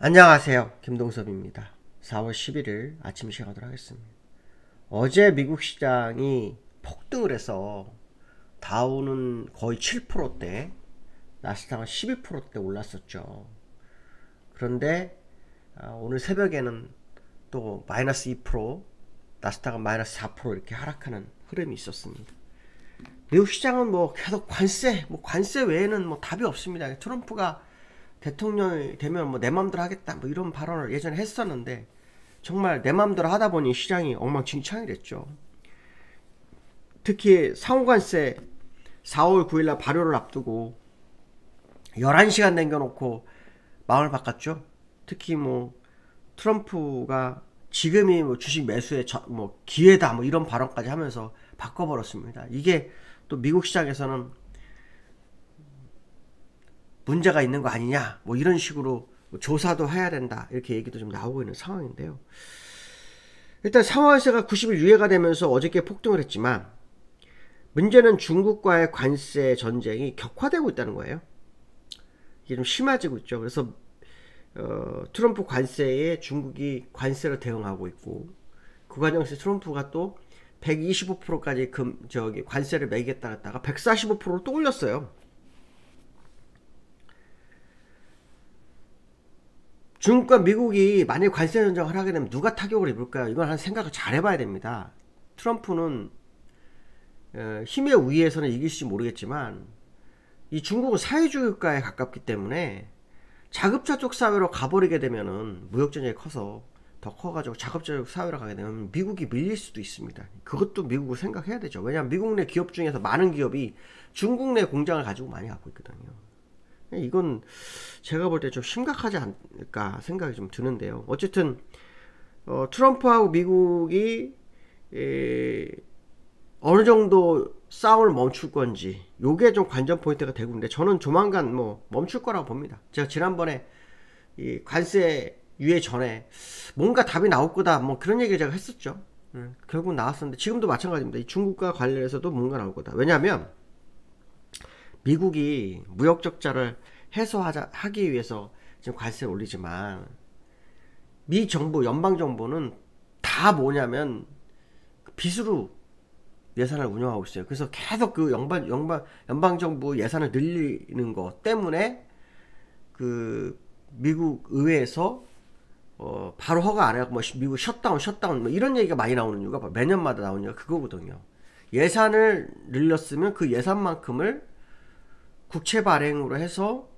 안녕하세요. 김동섭입니다. 4월 11일 아침 시작하도록 하겠습니다. 어제 미국 시장이 폭등을 해서 다우는 거의 7%대, 나스닥은 12%대 올랐었죠. 그런데 오늘 새벽에는 또 마이너스 2%, 나스닥은 마이너스 4% 이렇게 하락하는 흐름이 있었습니다. 미국 시장은 뭐 계속 관세 외에는 뭐 답이 없습니다. 트럼프가 대통령이 되면 뭐 내 맘대로 하겠다 뭐 이런 발언을 예전에 했었는데 정말 내 맘대로 하다 보니 시장이 엉망진창이 됐죠. 특히 상호관세 4월 9일날 발효를 앞두고 11시간 남겨놓고 마음을 바꿨죠. 특히 뭐 트럼프가 지금이 뭐 주식 매수의 뭐 기회다 뭐 이런 발언까지 하면서 바꿔버렸습니다. 이게 또 미국 시장에서는 문제가 있는 거 아니냐 뭐 이런 식으로 조사도 해야 된다 이렇게 얘기도 좀 나오고 있는 상황인데요. 일단 상호관세가 90일 유예가 되면서 어저께 폭등을 했지만 문제는 중국과의 관세 전쟁이 격화되고 있다는 거예요. 이게 좀 심해지고 있죠. 그래서 트럼프 관세에 중국이 관세로 대응하고 있고 그 과정에서 트럼프가 또 125%까지 관세를 매기겠다 했다가 145%로 또 올렸어요. 중국과 미국이 만약 관세 전쟁을 하게 되면 누가 타격을 입을까요? 이건 한 생각을 잘 해봐야 됩니다. 트럼프는 힘의 우위에서는 이길지 모르겠지만 이 중국은 사회주의 국가에 가깝기 때문에 자급자족 사회로 가버리게 되면은 무역전쟁이 커서 더 커가지고 자급자족 사회로 가게 되면 미국이 밀릴 수도 있습니다. 그것도 미국을 생각해야 되죠. 왜냐하면 미국 내 기업 중에서 많은 기업이 중국 내 공장을 가지고 많이 갖고 있거든요. 이건 제가 볼 때 좀 심각하지 않을까 생각이 좀 드는데요. 어쨌든 트럼프하고 미국이 어느 정도 싸움을 멈출 건지 요게 좀 관전 포인트가 되고 있는데 저는 조만간 뭐 멈출 거라고 봅니다. 제가 지난번에 이 관세 유예 전에 뭔가 답이 나올 거다 뭐 그런 얘기를 제가 했었죠. 결국 나왔었는데 지금도 마찬가지입니다. 이 중국과 관련해서도 뭔가 나올 거다. 왜냐하면 미국이 무역 적자를 해소하기 위해서 지금 관세를 올리지만 미 정부, 연방 정부는 다 뭐냐면 빚으로 예산을 운영하고 있어요. 그래서 계속 그 연방 정부 예산을 늘리는 것 때문에 그 미국 의회에서 바로 허가 안 하고 뭐 미국 셧다운 뭐 이런 얘기가 많이 나오는 이유가 매년마다 나오는 이유가 그거거든요. 예산을 늘렸으면 그 예산만큼을 국채 발행으로 해서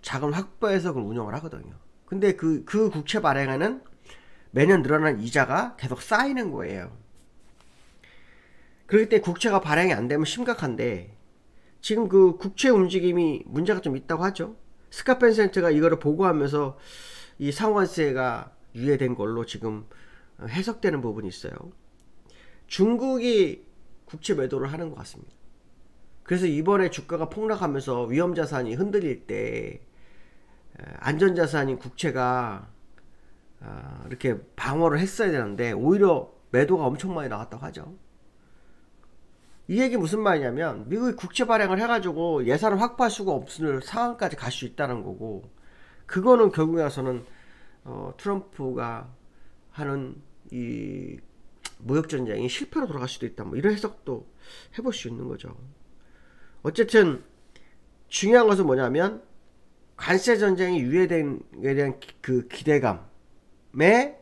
자금을 확보해서 그걸 운영을 하거든요. 근데 그 국채 발행에는 매년 늘어나는 이자가 계속 쌓이는 거예요. 그렇기 때문에 국채가 발행이 안 되면 심각한데 지금 그 국채 움직임이 문제가 좀 있다고 하죠. 스카펜센트가 이거를 보고하면서 이 상호관세가 유예된 걸로 지금 해석되는 부분이 있어요. 중국이 국채 매도를 하는 것 같습니다. 그래서 이번에 주가가 폭락하면서 위험자산이 흔들릴 때 안전자산인 국채가 이렇게 방어를 했어야 되는데 오히려 매도가 엄청 많이 나왔다고 하죠. 이 얘기 무슨 말이냐면 미국이 국채 발행을 해가지고 예산을 확보할 수가 없을 상황까지 갈 수 있다는 거고 그거는 결국에 와서는 트럼프가 하는 이 무역전쟁이 실패로 돌아갈 수도 있다 뭐 이런 해석도 해볼 수 있는 거죠. 어쨌든 중요한 것은 뭐냐면 관세 전쟁이 유예된 에 대한 그 기대감에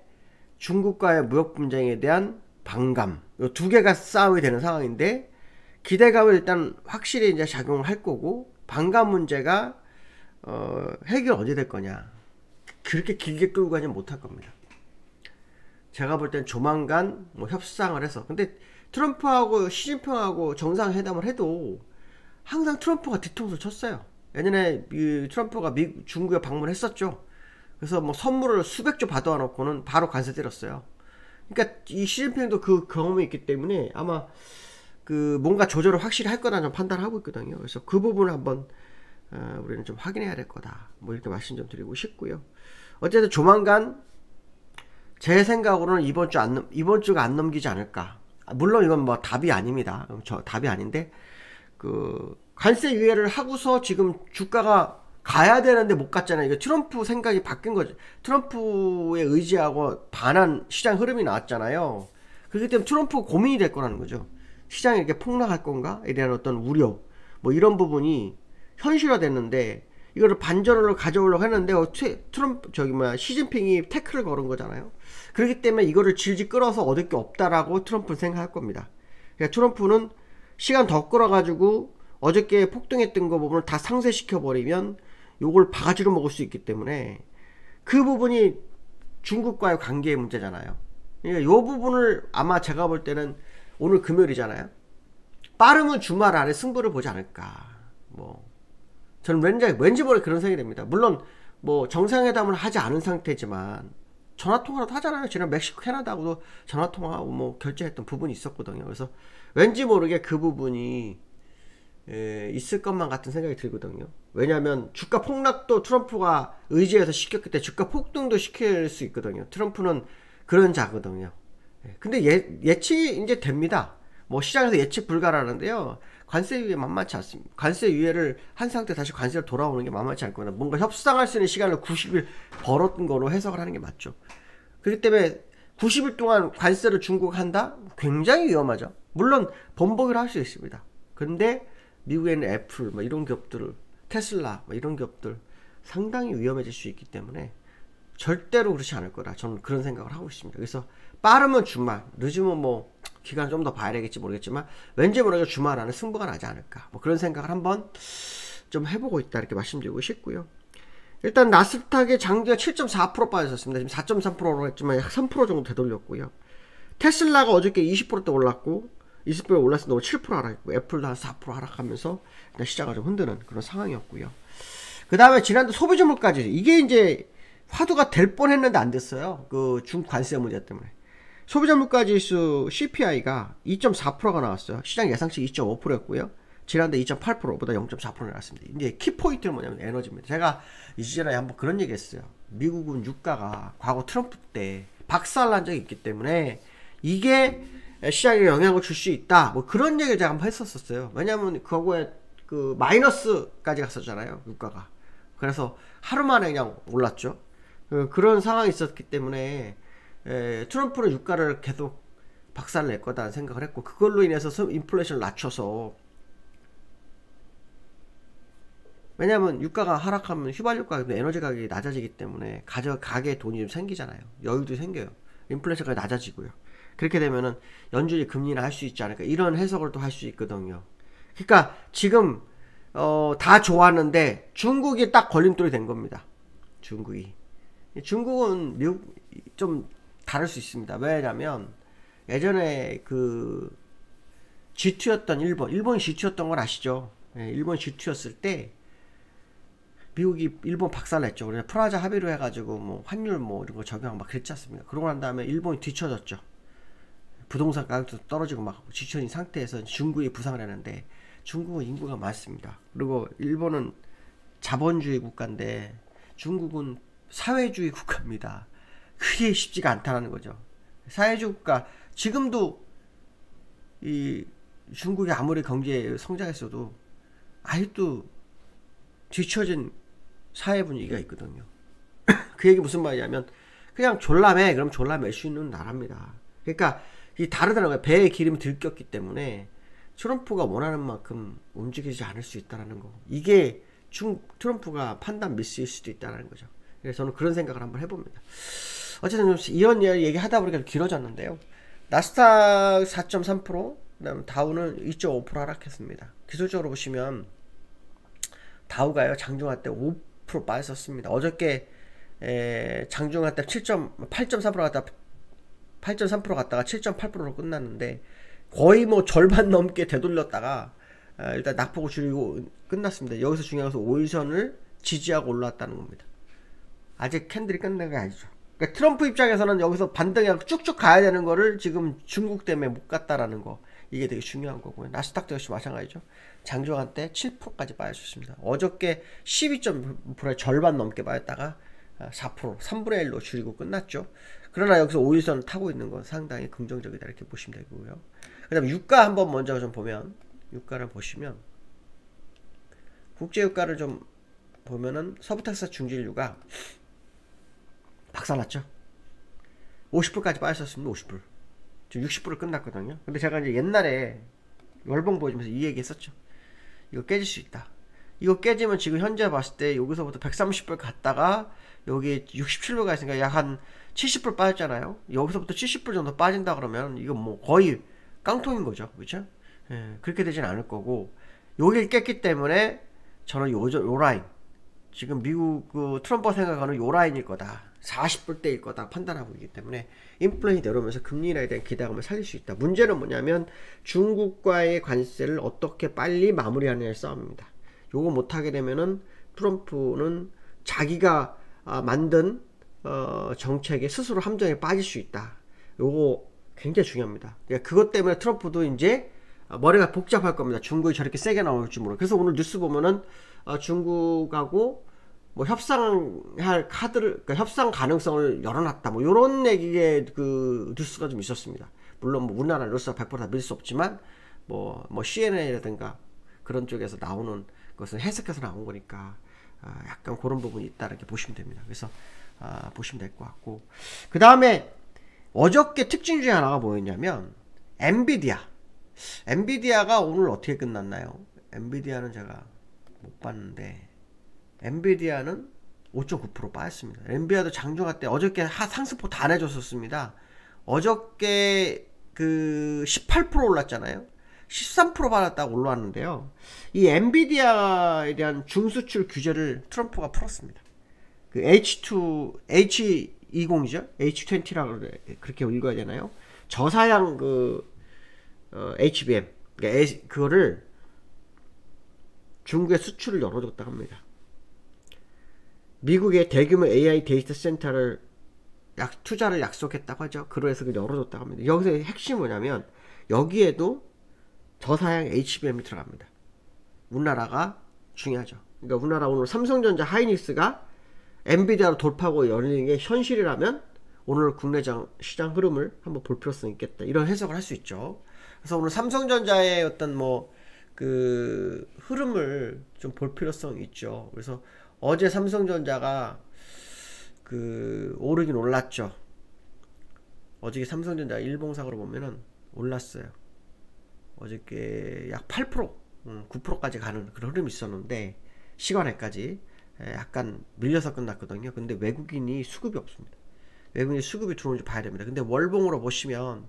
중국과의 무역 분쟁에 대한 반감 이 두 개가 싸움이 되는 상황인데 기대감을 일단 확실히 이제 작용을 할 거고 반감 문제가 해결 언제 될 거냐 그렇게 길게 끌고 가지 못할 겁니다. 제가 볼 땐 조만간 뭐 협상을 해서 근데 트럼프하고 시진핑하고 정상회담을 해도 항상 트럼프가 뒤통수를 쳤어요. 예전에 트럼프가 중국에 방문했었죠. 그래서 뭐 선물을 수백조 받아와 놓고는 바로 관세 때렸어요. 그러니까 이 시진핑도 그 경험이 있기 때문에 아마 그 뭔가 조절을 확실히 할 거라는 판단을 하고 있거든요. 그래서 그 부분을 한번 우리는 좀 확인해야 될 거다. 뭐 이렇게 말씀 좀 드리고 싶고요. 어쨌든 조만간 제 생각으로는 이번 주가 안 넘기지 않을까. 물론 이건 뭐 답이 아닙니다. 답이 아닌데 그 관세 유예를 하고서 지금 주가가 가야 되는데 못 갔잖아요. 이거 트럼프 생각이 바뀐 거죠. 트럼프의 의지하고 반한 시장 흐름이 나왔잖아요. 그렇기 때문에 트럼프 고민이 될 거라는 거죠. 시장이 이렇게 폭락할 건가? 에 대한 어떤 우려, 뭐 이런 부분이 현실화됐는데, 이거를 반전으로 가져오려고 했는데, 트럼프, 시진핑이 태클을 걸은 거잖아요. 그렇기 때문에 이거를 질질 끌어서 얻을 게 없다라고 트럼프는 생각할 겁니다. 그러니까 트럼프는 시간 더 끌어가지고 어저께 폭등했던 거 부분을 다 상쇄시켜버리면 요걸 바가지로 먹을 수 있기 때문에, 그 부분이 중국과의 관계의 문제잖아요. 그러니까 요 부분을 아마 제가 볼 때는 오늘 금요일이잖아요. 빠르면 주말 안에 승부를 보지 않을까. 뭐 저는 왠지 모르게 그런 생각이 됩니다. 물론 뭐 정상회담을 하지 않은 상태지만 전화통화라도 하잖아요. 지난 멕시코 캐나다하고도 전화통화하고 뭐 결제했던 부분이 있었거든요. 그래서 왠지 모르게 그 부분이 있을 것만 같은 생각이 들거든요. 왜냐하면 주가 폭락도 트럼프가 의지해서 시켰기 때문에 주가 폭등도 시킬 수 있거든요. 트럼프는 그런 자거든요. 근데 예측이 이제 됩니다. 뭐 시장에서 예측 불가라는데요. 관세 유예 만만치 않습니다. 관세 유예를 한 상태 다시 관세로 돌아오는 게 만만치 않거나, 뭔가 협상할 수 있는 시간을 90일 벌었던 거로 해석을 하는 게 맞죠. 그렇기 때문에 90일 동안 관세를 중국 한다? 굉장히 위험하죠. 물론 번복을 할 수 있습니다. 근데 미국에는 애플, 뭐 이런 기업들, 테슬라, 뭐 이런 기업들 상당히 위험해질 수 있기 때문에 절대로 그렇지 않을 거라 저는 그런 생각을 하고 있습니다. 그래서 빠르면 주말, 늦으면 뭐 기간 좀 더 봐야 되겠지 모르겠지만 왠지 모르게 주말 안에 승부가 나지 않을까, 뭐 그런 생각을 한번 좀 해보고 있다, 이렇게 말씀드리고 싶고요. 일단 나스닥의 장기가 7.4% 빠졌습니다. 지금 4.3%로 했지만 약 3% 정도 되돌렸고요. 테슬라가 어저께 20%대 올랐고 20% 올랐을 때 7% 하락했고, 애플도 한 4% 하락하면서 시장을 좀 흔드는 그런 상황이었고요. 그 다음에 지난주 소비자 물가지, 이게 이제 화두가 될 뻔했는데 안 됐어요. 그 중관세 문제 때문에. 소비자 물가지수 CPI가 2.4%가 나왔어요. 시장 예상치 2.5%였고요. 지난달 2.8%보다 0.4% 나왔습니다. 이제 키포인트는 뭐냐면 에너지입니다. 제가 이전에 한번 그런 얘기 했어요. 미국은 유가가 과거 트럼프 때 박살난 적이 있기 때문에 이게 시장에 영향을 줄 수 있다, 뭐 그런 얘기를 제가 한번 했었어요. 왜냐면 그거에 그 마이너스까지 갔었잖아요, 유가가. 그래서 하루 만에 그냥 올랐죠. 그런 상황이 있었기 때문에 트럼프는 유가를 계속 박살낼 거다라는 생각을 했고, 그걸로 인해서 인플레이션을 낮춰서, 왜냐면 유가가 하락하면 휘발유가, 에너지 가격이 낮아지기 때문에 가게에 돈이 좀 생기잖아요. 여유도 생겨요. 인플레이션가 낮아지고요. 그렇게 되면은 연준이 금리나 할 수 있지 않을까, 이런 해석을 또 할 수 있거든요. 그러니까 지금 다 좋았는데 중국이 딱 걸림돌이 된 겁니다. 중국은 미국 좀 다를 수 있습니다. 왜냐면 예전에 그 G2였던 일본 G2였던 걸 아시죠? 일본 G2였을 때 미국이 일본 박살냈죠. 그래서 프라자 합의로 해가지고 뭐 환율 뭐 이런 거 적용하고 막 그랬지 않습니까? 그러고 난 다음에 일본이 뒤쳐졌죠. 부동산 가격도 떨어지고 막 뒤처진 상태에서 중국이 부상을 했는데, 중국은 인구가 많습니다. 그리고 일본은 자본주의 국가인데 중국은 사회주의 국가입니다. 그게 쉽지가 않다는 거죠. 사회주의 국가, 지금도 이 중국이 아무리 경제 성장했어도 아직도 뒤처진 사회 분위기가 있거든요. 그 얘기 무슨 말이냐면, 그냥 졸라매, 그럼 졸라맬 수 있는 나라입니다. 그러니까 이 다르다는 거예요. 배에 기름이 들꼈기 때문에 트럼프가 원하는 만큼 움직이지 않을 수 있다는 거. 이게 트럼프가 판단 미스일 수도 있다는 거죠. 그래서 저는 그런 생각을 한번 해봅니다. 어쨌든 이런 얘기 하다 보니까 길어졌는데요. 나스닥 4.3%, 그다음 다우는 2.5% 하락했습니다. 기술적으로 보시면 다우가요, 장중할 때 5% 빠졌습니다. 어저께 장중할 때 8.3% 갔다가 7.8%로 끝났는데, 거의 뭐 절반 넘게 되돌렸다가 일단 낙폭을 줄이고 끝났습니다. 여기서 중요한 것은 5일선을 지지하고 올라왔다는 겁니다. 아직 캔들이 끝난 게 아니죠. 그러니까 트럼프 입장에서는 여기서 반등하고 쭉쭉 가야 되는 거를 지금 중국 때문에 못 갔다라는 거, 이게 되게 중요한 거고요. 나스닥도 역시 마찬가지죠. 장중한 때 7%까지 빠졌습니다. 어저께 12.5%의 절반 넘게 빠졌다가 4%, 3분의 1로 줄이고 끝났죠. 그러나 여기서 5일선을 타고 있는 건 상당히 긍정적이다, 이렇게 보시면 되고요. 그 다음에 유가 한번 먼저 좀 보면, 유가를 보시면 국제 유가를 좀 보면은 서부텍사스 중진류가 박살났죠. 50불까지 빠졌었습니다. 50불. 지금 60불을 끝났거든요. 근데 제가 이제 옛날에 월봉 보여주면서 이 얘기 했었죠. 이거 깨질 수 있다. 이거 깨지면 지금 현재 봤을 때 여기서부터 130불 갔다가 여기 67불 가 있으니까 약 한 70불 빠졌잖아요. 여기서부터 70불 정도 빠진다 그러면 이거 뭐 거의 깡통인 거죠. 그렇죠? 예, 그렇게 되진 않을 거고, 여길 깼기 때문에 저는 요 라인, 지금 미국 그 트럼프가 생각하는 요 라인일 거다, 40불대일 거다 판단하고 있기 때문에 인플레이션이 내려오면서 금리 인하에 대한 기대감을 살릴 수 있다. 문제는 뭐냐면 중국과의 관세를 어떻게 빨리 마무리하느냐의 싸움입니다. 요거 못하게 되면은 트럼프는 자기가 만든 정책에 스스로 함정에 빠질 수 있다. 요거 굉장히 중요합니다. 그러니까 그것 때문에 트럼프도 이제 머리가 복잡할 겁니다. 중국이 저렇게 세게 나올지 모르고. 그래서 오늘 뉴스 보면은 중국하고 뭐 협상할 카드를, 그러니까 협상 가능성을 열어놨다, 뭐 요런 얘기의 그 뉴스가 좀 있었습니다. 물론 뭐 우리나라 뉴스가 100% 다 믿을 수 없지만 뭐 CNN이라든가 그런 쪽에서 나오는 것은 해석해서 나온 거니까 약간 그런 부분이 있다, 이렇게 보시면 됩니다. 그래서 보시면 될 것 같고, 그 다음에 어저께 특징 중에 하나가 뭐였냐면 엔비디아가 오늘 어떻게 끝났나요? 엔비디아는 제가 못 봤는데 엔비디아는 5.9% 빠졌습니다. 엔비디아도 장중할 때 어저께 상승폭 다 내줬었습니다. 어저께 그 18% 올랐잖아요. 13% 받았다고 올라왔는데요. 이 엔비디아에 대한 중수출 규제를 트럼프가 풀었습니다. 그 H20이죠? H20라고 그렇게 읽어야 되나요? 저사양 그 HBM, 그거를 중국에 수출을 열어줬다고 합니다. 미국의 대규모 AI 데이터 센터를 투자를 약속했다고 하죠. 그래서 그걸 열어줬다고 합니다. 여기서 핵심이 뭐냐면 여기에도 저사양 HBM이 들어갑니다. 우리나라가 중요하죠. 그러니까 우리나라 오늘 삼성전자 하이닉스가 엔비디아로 돌파하고 열리는 게 현실이라면 오늘 국내 시장 흐름을 한번 볼 필요성이 있겠다, 이런 해석을 할 수 있죠. 그래서 오늘 삼성전자의 어떤 뭐 그 흐름을 좀 볼 필요성이 있죠. 그래서 어제 삼성전자가 그 오르긴 올랐죠. 어저께 삼성전자 일봉상으로 보면은 올랐어요. 어저께 약 8%, 9%까지 가는 그런 흐름이 있었는데 시간에까지 약간 밀려서 끝났거든요. 근데 외국인이 수급이 없습니다. 외국인이 수급이 들어오는지 봐야 됩니다. 근데 월봉으로 보시면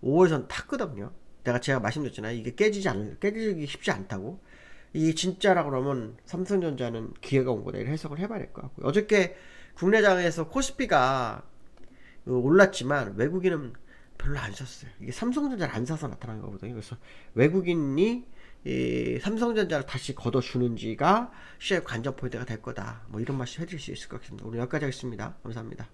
5월선 탔거든요. 제가 말씀드렸잖아요. 이게 깨지기 쉽지 않다고. 이게 진짜라 그러면 삼성전자는 기회가 온 거다, 이런 해석을 해봐야 될 것 같고요. 어저께 국내장에서 코스피가 올랐지만 외국인은 별로 안 샀어요. 이게 삼성전자를 안 사서 나타난 거거든요. 그래서 외국인이 이 삼성전자를 다시 걷어주는지가 시장의 관전 포인트가 될 거다, 뭐 이런 말씀 해드릴 수 있을 것 같습니다. 오늘 여기까지 하겠습니다. 감사합니다.